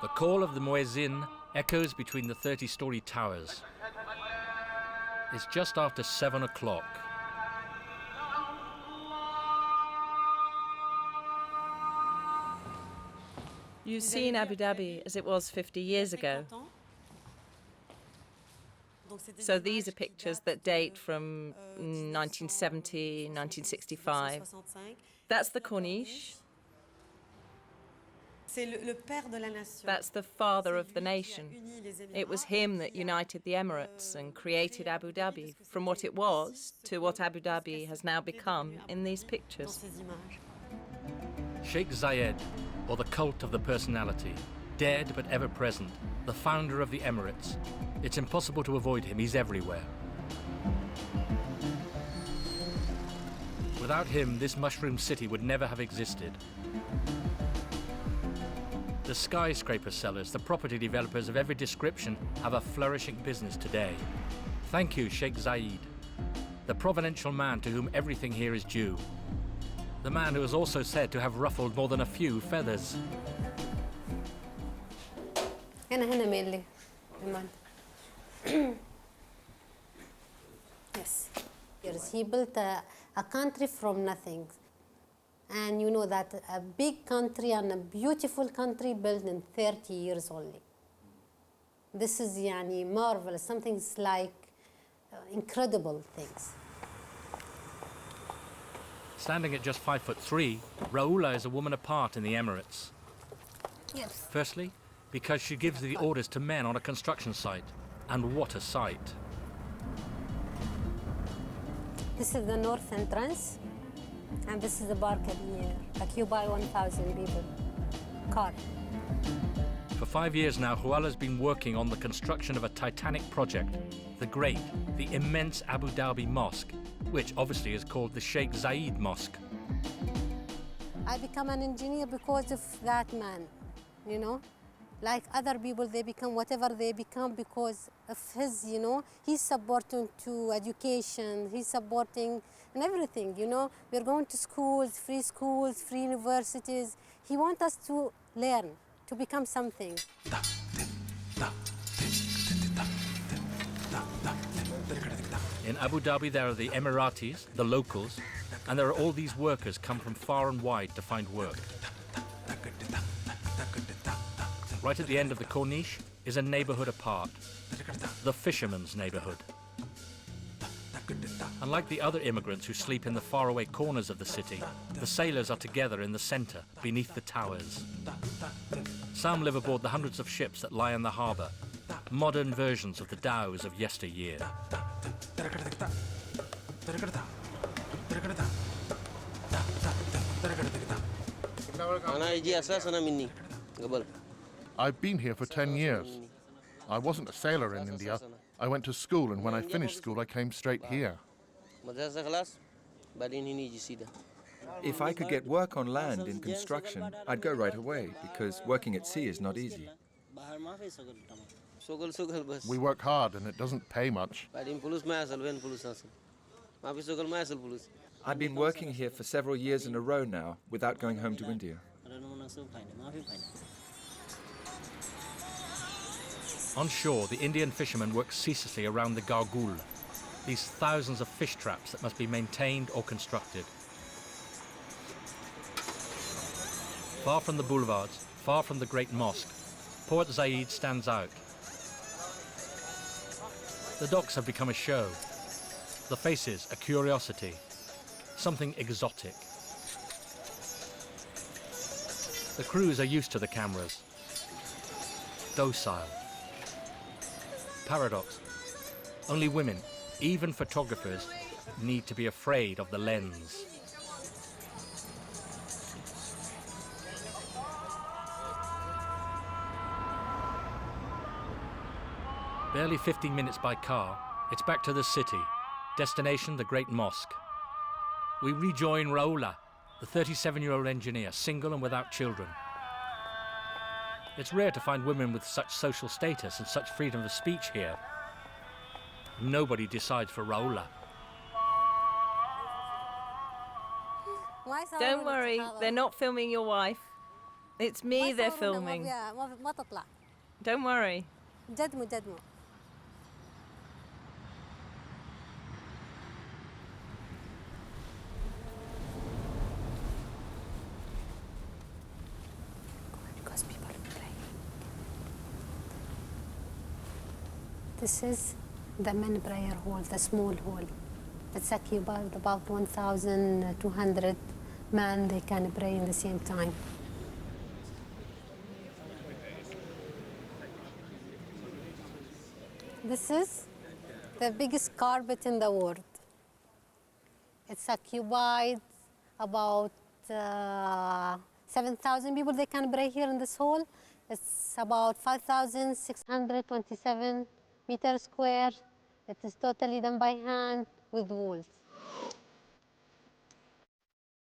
The call of the muezzin echoes between the 30-story towers. It's just after 7 o'clock. You've seen Abu Dhabi as it was 50 years ago. So these are pictures that date from 1970, 1965. That's the Corniche. That's the father of the nation. It was him that united the Emirates and created Abu Dhabi from what it was to what Abu Dhabi has now become in these pictures. Sheikh Zayed, or the cult of the personality, dead but ever present, the founder of the Emirates. It's impossible to avoid him, he's everywhere. Without him, this mushroom city would never have existed. The skyscraper sellers, the property developers of every description, have a flourishing business today. Thank you, Sheikh Zayed, the providential man to whom everything here is due. The man who is also said to have ruffled more than a few feathers. Yes. He built a country from nothing. And you know that a big country and a beautiful country built in 30 years only. This is marvelous, something like incredible things. Standing at just 5'3", Raoula is a woman apart in the Emirates. Yes. Firstly, because she gives the orders to men on a construction site. And what a sight. This is the north entrance, and this is the balcony, occupy 1,000 people. Car. For 5 years now, Raoula's been working on the construction of a titanic project, the immense Abu Dhabi Mosque, which obviously is called the Sheikh Zayed Mosque. I become an engineer because of that man, you know. Like other people, they become whatever they become because of his, he's supporting to education, he's supporting and everything, We're going to schools, free universities. He wants us to learn, to become something. In Abu Dhabi, there are the Emiratis, the locals, and there are all these workers come from far and wide to find work. Right at the end of the Corniche is a neighborhood apart, the fisherman's neighborhood. Unlike the other immigrants who sleep in the faraway corners of the city, the sailors are together in the center, beneath the towers. Some live aboard the hundreds of ships that lie in the harbor, modern versions of the Dhows of yesteryear. I've been here for 10 years. I wasn't a sailor in India. I went to school, and when I finished school, I came straight here. If I could get work on land in construction, I'd go right away, because working at sea is not easy. We work hard, and it doesn't pay much. I've been working here for several years in a row now, without going home to India. On shore, the Indian fishermen work ceaselessly around the gargoule, these thousands of fish traps that must be maintained or constructed. Far from the boulevards, far from the great mosque, Port Zayed stands out. The docks have become a show, the faces a curiosity, something exotic. The crews are used to the cameras, docile. Paradox. Only women, even photographers, need to be afraid of the lens. Barely 15 minutes by car, it's back to the city, destination the Great Mosque. We rejoin Raoula, the 37-year-old engineer, single and without children. It's rare to find women with such social status and such freedom of speech here. Nobody decides for Raoula. Don't worry, they're not filming your wife. It's me they're filming. Don't worry. جدمو جدمو. Because people play. This is the men prayer hall, the small hall. It's occupied about 1,200 men. They can pray in the same time. This is the biggest carpet in the world. It's occupied about 7,000 people. They can pray here in this hall. It's about 5,627 meters square. It is totally done by hand with walls.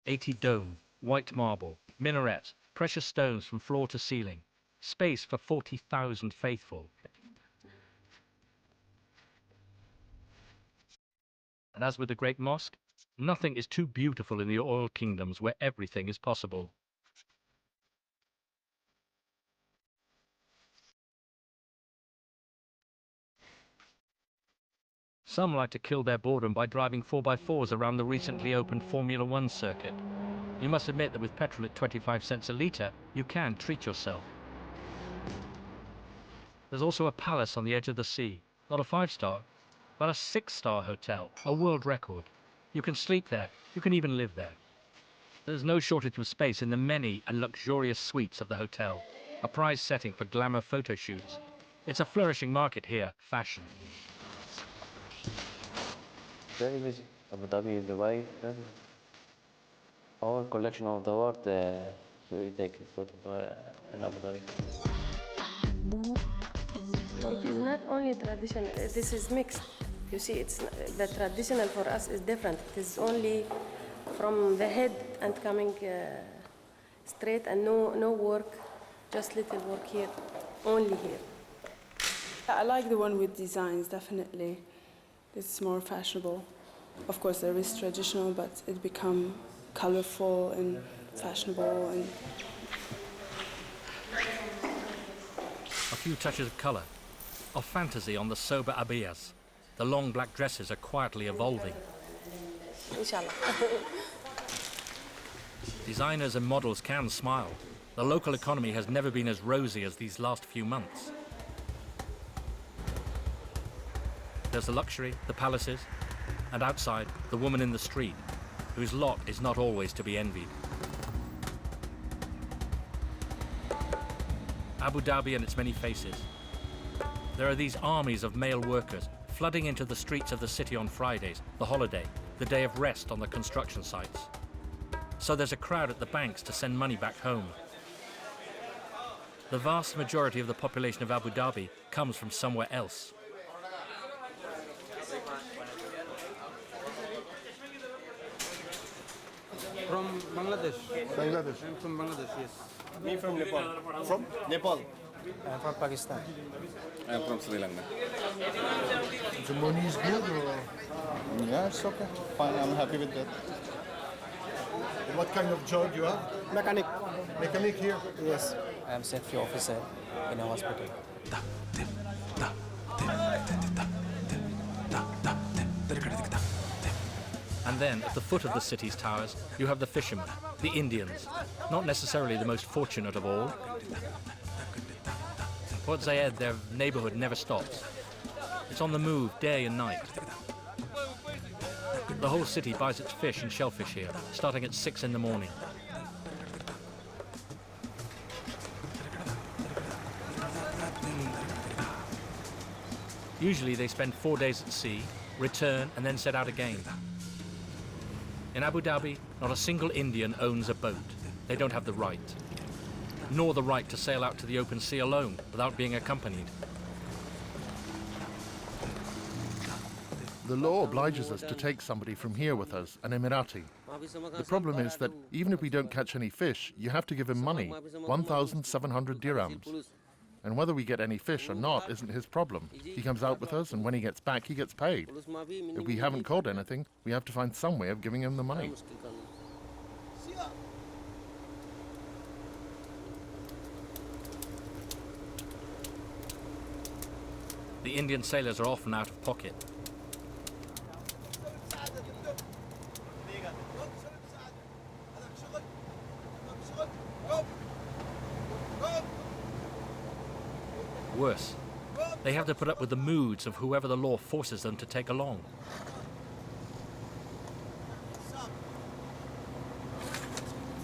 80 dome, white marble, minaret, precious stones from floor to ceiling. Space for 40,000 faithful. And as with the Great Mosque, nothing is too beautiful in the oil kingdoms where everything is possible. Some like to kill their boredom by driving 4x4s around the recently opened Formula One circuit. You must admit that with petrol at 25 cents a litre, you can treat yourself. There's also a palace on the edge of the sea, not a 5-star, but a 6-star hotel, a world record. You can sleep there, you can even live there. There's no shortage of space in the many and luxurious suites of the hotel, a prize setting for glamour photo shoots. It's a flourishing market here, fashion. Very busy. Abu Dhabi, Dubai, our collection of the world, we take it for in Abu Dhabi. It is not only traditional, this is mixed. You see, it's the traditional for us is different. It is only from the head and coming straight and no work, just little work here, only here. I like the one with designs, definitely. It's more fashionable. Of course, there is traditional, but it become colorful and fashionable. And A few touches of colour, of fantasy on the sober abiyas. The long black dresses are quietly evolving. Inshallah. Designers and models can smile. The local economy has never been as rosy as these last few months. There's the luxury, the palaces, and outside, the woman in the street, whose lot is not always to be envied. Abu Dhabi and its many faces. There are these armies of male workers flooding into the streets of the city on Fridays, the holiday, the day of rest on the construction sites. So there's a crowd at the banks to send money back home. The vast majority of the population of Abu Dhabi comes from somewhere else. From Bangladesh. Bangladesh. I'm from Bangladesh, yes. Me from Nepal. From Nepal. I'm from Pakistan. I'm from Sri Lanka. The money is good or? Yeah, it's okay. Fine, I'm happy with that. What kind of job you have? Mechanic. Mechanic here? Yes. I'm safety officer in a hospital. And then, at the foot of the city's towers, you have the fishermen, the Indians, not necessarily the most fortunate of all. Port Zayed, their neighborhood never stops. It's on the move day and night. The whole city buys its fish and shellfish here, starting at 6 in the morning. Usually they spend 4 days at sea, return, and then set out again. In Abu Dhabi, not a single Indian owns a boat. They don't have the right. Nor the right to sail out to the open sea alone without being accompanied. The law obliges us to take somebody from here with us, an Emirati. The problem is that even if we don't catch any fish, you have to give him money, 1,700 dirhams. And whether we get any fish or not isn't his problem. He comes out with us, and when he gets back, he gets paid. If we haven't caught anything, we have to find some way of giving him the money. The Indian sailors are often out of pocket. Worse, they have to put up with the moods of whoever the law forces them to take along.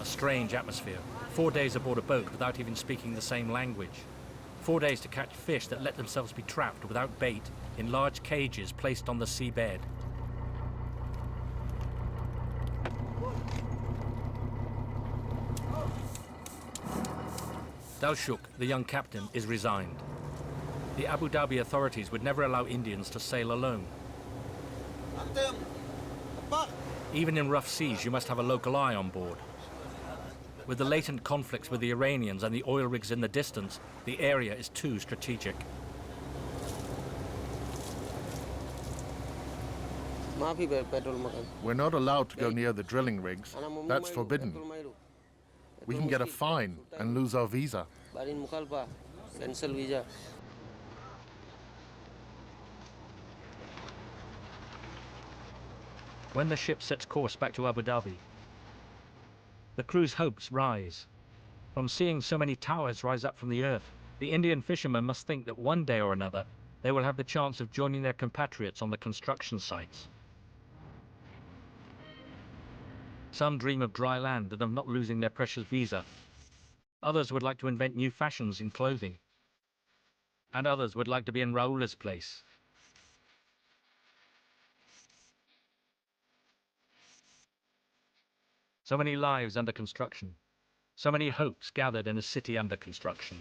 A strange atmosphere. 4 days aboard a boat without even speaking the same language. 4 days to catch fish that let themselves be trapped without bait in large cages placed on the seabed. Dhows, the young captain, is resigned. The Abu Dhabi authorities would never allow Indians to sail alone. Even in rough seas, you must have a local eye on board. With the latent conflicts with the Iranians and the oil rigs in the distance, the area is too strategic. We're not allowed to go near the drilling rigs. That's forbidden. We can get a fine and lose our visa. When the ship sets course back to Abu Dhabi, the crew's hopes rise. From seeing so many towers rise up from the earth, the Indian fishermen must think that one day or another they will have the chance of joining their compatriots on the construction sites. Some dream of dry land and of not losing their precious visa. Others would like to invent new fashions in clothing. And others would like to be in Raoula's place. So many lives under construction. So many hopes gathered in a city under construction.